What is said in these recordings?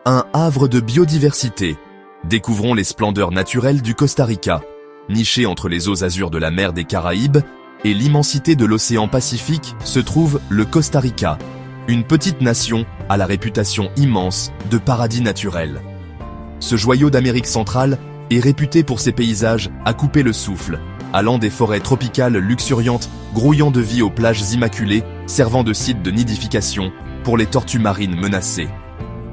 un havre de biodiversité. Découvrons les splendeurs naturelles du Costa Rica. Niché entre les eaux azures de la mer des Caraïbes et l'immensité de l'océan Pacifique se trouve le Costa Rica, une petite nation à la réputation immense de paradis naturel. Ce joyau d'Amérique centrale est réputé pour ses paysages à couper le souffle, allant des forêts tropicales luxuriantes, grouillant de vie aux plages immaculées, servant de site de nidification pour les tortues marines menacées.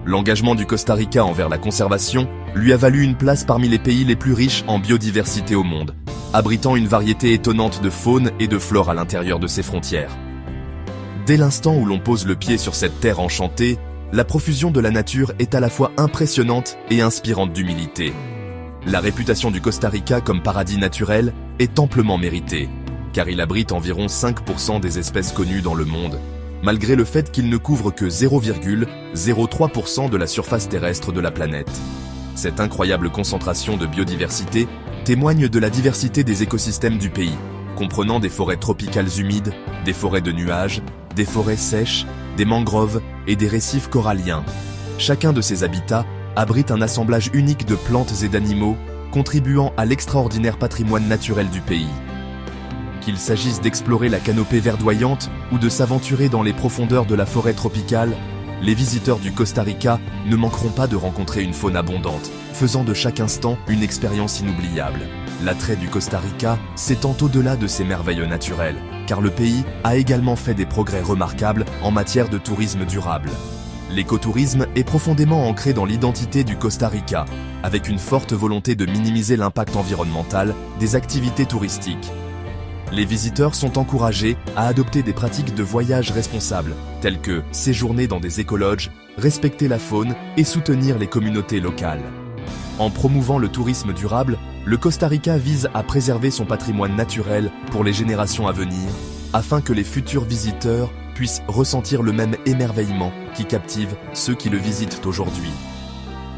L'engagement du Costa Rica envers la conservation lui a valu une place parmi les pays les plus riches en biodiversité au monde, abritant une variété étonnante de faune et de flore à l'intérieur de ses frontières. Dès l'instant où l'on pose le pied sur cette terre enchantée, la profusion de la nature est à la fois impressionnante et inspirante d'humilité. La réputation du Costa Rica comme paradis naturel est amplement méritée, car il abrite environ 5% des espèces connues dans le monde, malgré le fait qu'il ne couvre que 0,03% de la surface terrestre de la planète. Cette incroyable concentration de biodiversité témoigne de la diversité des écosystèmes du pays, comprenant des forêts tropicales humides, des forêts de nuages, des forêts sèches, des mangroves et des récifs coralliens. Chacun de ces habitats abrite un assemblage unique de plantes et d'animaux, contribuant à l'extraordinaire patrimoine naturel du pays. Qu'il s'agisse d'explorer la canopée verdoyante ou de s'aventurer dans les profondeurs de la forêt tropicale, les visiteurs du Costa Rica ne manqueront pas de rencontrer une faune abondante, faisant de chaque instant une expérience inoubliable. L'attrait du Costa Rica s'étend au-delà de ses merveilles naturelles, car le pays a également fait des progrès remarquables en matière de tourisme durable. L'écotourisme est profondément ancré dans l'identité du Costa Rica, avec une forte volonté de minimiser l'impact environnemental des activités touristiques. Les visiteurs sont encouragés à adopter des pratiques de voyage responsables, telles que séjourner dans des écologes, respecter la faune et soutenir les communautés locales. En promouvant le tourisme durable, le Costa Rica vise à préserver son patrimoine naturel pour les générations à venir, afin que les futurs visiteurs puissent ressentir le même émerveillement qui captive ceux qui le visitent aujourd'hui.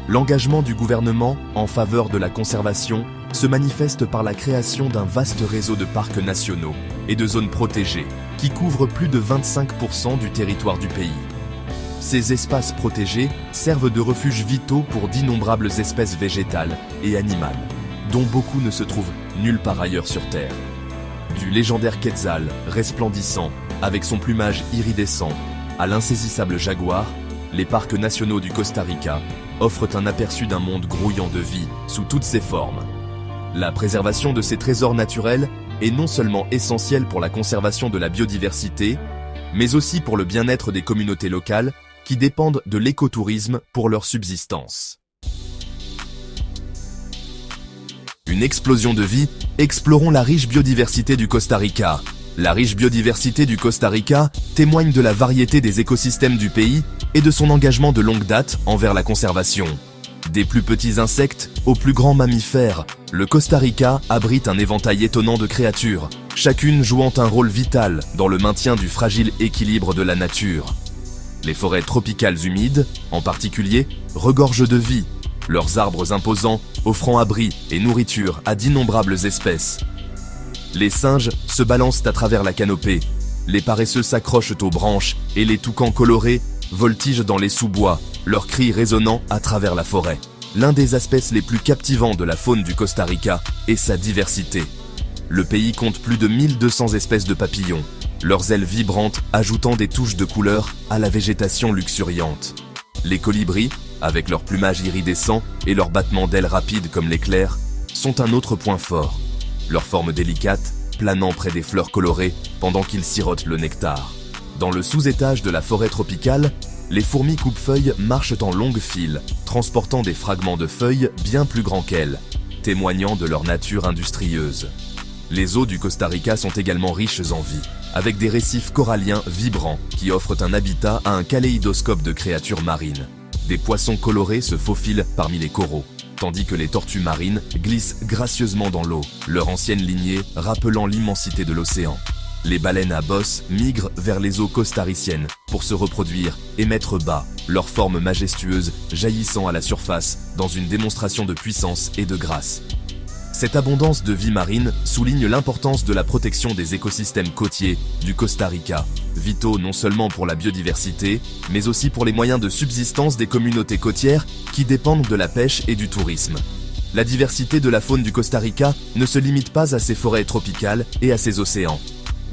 L'engagement du gouvernement en faveur de la conservation se manifeste par la création d'un vaste réseau de parcs nationaux et de zones protégées qui couvrent plus de 25% du territoire du pays. Ces espaces protégés servent de refuges vitaux pour d'innombrables espèces végétales et animales, dont beaucoup ne se trouvent nulle part ailleurs sur Terre. Du légendaire quetzal, resplendissant, avec son plumage iridescent, à l'insaisissable jaguar, les parcs nationaux du Costa Rica offrent un aperçu d'un monde grouillant de vie sous toutes ses formes. La préservation de ces trésors naturels est non seulement essentielle pour la conservation de la biodiversité, mais aussi pour le bien-être des communautés locales qui dépendent de l'écotourisme pour leur subsistance. Une explosion de vie, explorons la riche biodiversité du Costa Rica. La riche biodiversité du Costa Rica témoigne de la variété des écosystèmes du pays et de son engagement de longue date envers la conservation. Des plus petits insectes aux plus grands mammifères, le Costa Rica abrite un éventail étonnant de créatures, chacune jouant un rôle vital dans le maintien du fragile équilibre de la nature. Les forêts tropicales humides, en particulier, regorgent de vie, leurs arbres imposants offrant abri et nourriture à d'innombrables espèces. Les singes se balancent à travers la canopée, les paresseux s'accrochent aux branches et les toucans colorés voltigent dans les sous-bois, leurs cris résonnant à travers la forêt. L'un des aspects les plus captivants de la faune du Costa Rica est sa diversité. Le pays compte plus de 1200 espèces de papillons, leurs ailes vibrantes ajoutant des touches de couleur à la végétation luxuriante. Les colibris, avec leur plumage iridescent et leurs battements d'ailes rapides comme l'éclair, sont un autre point fort. Leur forme délicate, planant près des fleurs colorées pendant qu'ils sirotent le nectar. Dans le sous-étage de la forêt tropicale, les fourmis coupe-feuilles marchent en longues files, transportant des fragments de feuilles bien plus grands qu'elles, témoignant de leur nature industrieuse. Les eaux du Costa Rica sont également riches en vie, avec des récifs coralliens vibrants qui offrent un habitat à un kaléidoscope de créatures marines. Des poissons colorés se faufilent parmi les coraux, tandis que les tortues marines glissent gracieusement dans l'eau, leur ancienne lignée rappelant l'immensité de l'océan. Les baleines à bosse migrent vers les eaux costariciennes pour se reproduire et mettre bas, leur forme majestueuse jaillissant à la surface dans une démonstration de puissance et de grâce. Cette abondance de vie marine souligne l'importance de la protection des écosystèmes côtiers du Costa Rica, vitaux non seulement pour la biodiversité, mais aussi pour les moyens de subsistance des communautés côtières qui dépendent de la pêche et du tourisme. La diversité de la faune du Costa Rica ne se limite pas à ses forêts tropicales et à ses océans.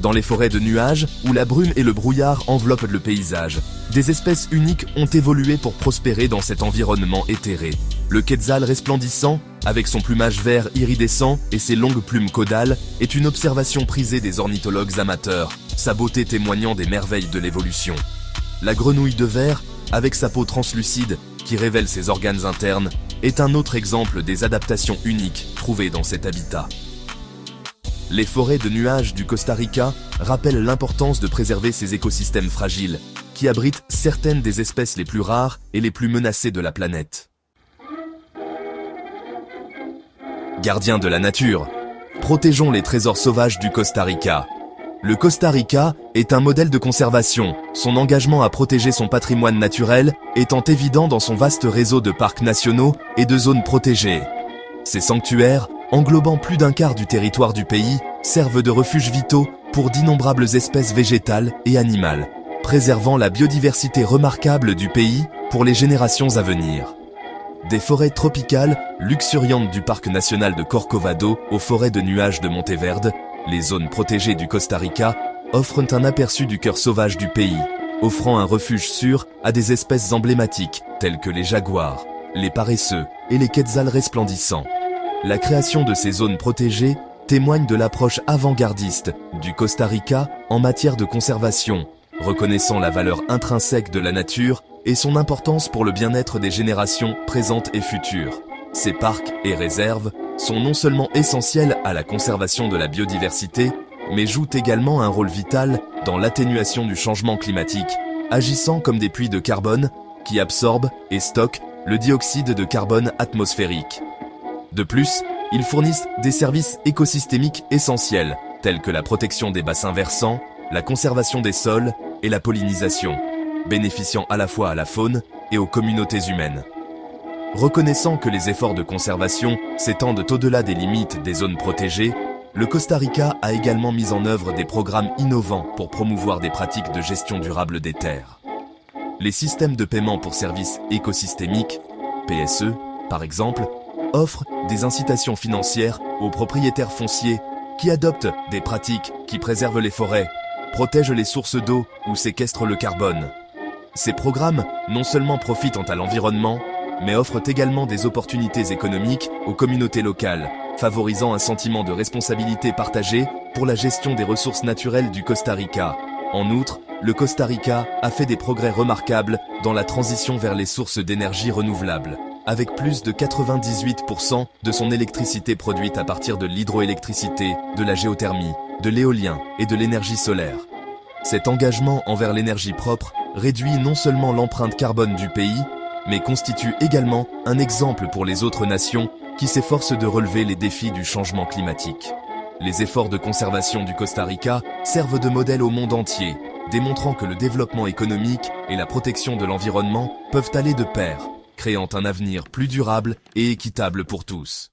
Dans les forêts de nuages, où la brume et le brouillard enveloppent le paysage, des espèces uniques ont évolué pour prospérer dans cet environnement éthéré. Le quetzal resplendissant, avec son plumage vert iridescent et ses longues plumes caudales, est une observation prisée des ornithologues amateurs, sa beauté témoignant des merveilles de l'évolution. La grenouille de verre, avec sa peau translucide qui révèle ses organes internes, est un autre exemple des adaptations uniques trouvées dans cet habitat. Les forêts de nuages du Costa Rica rappellent l'importance de préserver ces écosystèmes fragiles, qui abritent certaines des espèces les plus rares et les plus menacées de la planète. Gardiens de la nature, protégeons les trésors sauvages du Costa Rica. Le Costa Rica est un modèle de conservation, son engagement à protéger son patrimoine naturel étant évident dans son vaste réseau de parcs nationaux et de zones protégées. Ces sanctuaires, englobant plus d'un quart du territoire du pays, servent de refuges vitaux pour d'innombrables espèces végétales et animales, préservant la biodiversité remarquable du pays pour les générations à venir. Des forêts tropicales, luxuriantes du parc national de Corcovado aux forêts de nuages de Monteverde, les zones protégées du Costa Rica offrent un aperçu du cœur sauvage du pays, offrant un refuge sûr à des espèces emblématiques telles que les jaguars, les paresseux et les quetzals resplendissants. La création de ces zones protégées témoigne de l'approche avant-gardiste du Costa Rica en matière de conservation, reconnaissant la valeur intrinsèque de la nature et son importance pour le bien-être des générations présentes et futures. Ces parcs et réserves sont non seulement essentiels à la conservation de la biodiversité, mais jouent également un rôle vital dans l'atténuation du changement climatique, agissant comme des puits de carbone qui absorbent et stockent le dioxyde de carbone atmosphérique. De plus, ils fournissent des services écosystémiques essentiels, tels que la protection des bassins versants, la conservation des sols et la pollinisation, bénéficiant à la fois à la faune et aux communautés humaines. Reconnaissant que les efforts de conservation s'étendent au-delà des limites des zones protégées, le Costa Rica a également mis en œuvre des programmes innovants pour promouvoir des pratiques de gestion durable des terres. Les systèmes de paiement pour services écosystémiques, PSE, par exemple, offrent des incitations financières aux propriétaires fonciers qui adoptent des pratiques qui préservent les forêts, protègent les sources d'eau ou séquestrent le carbone. Ces programmes non seulement profitent à l'environnement, mais offrent également des opportunités économiques aux communautés locales, favorisant un sentiment de responsabilité partagée pour la gestion des ressources naturelles du Costa Rica. En outre, le Costa Rica a fait des progrès remarquables dans la transition vers les sources d'énergie renouvelables, avec plus de 98% de son électricité produite à partir de l'hydroélectricité, de la géothermie, de l'éolien et de l'énergie solaire. Cet engagement envers l'énergie propre réduit non seulement l'empreinte carbone du pays, mais constitue également un exemple pour les autres nations qui s'efforcent de relever les défis du changement climatique. Les efforts de conservation du Costa Rica servent de modèle au monde entier, démontrant que le développement économique et la protection de l'environnement peuvent aller de pair, créant un avenir plus durable et équitable pour tous.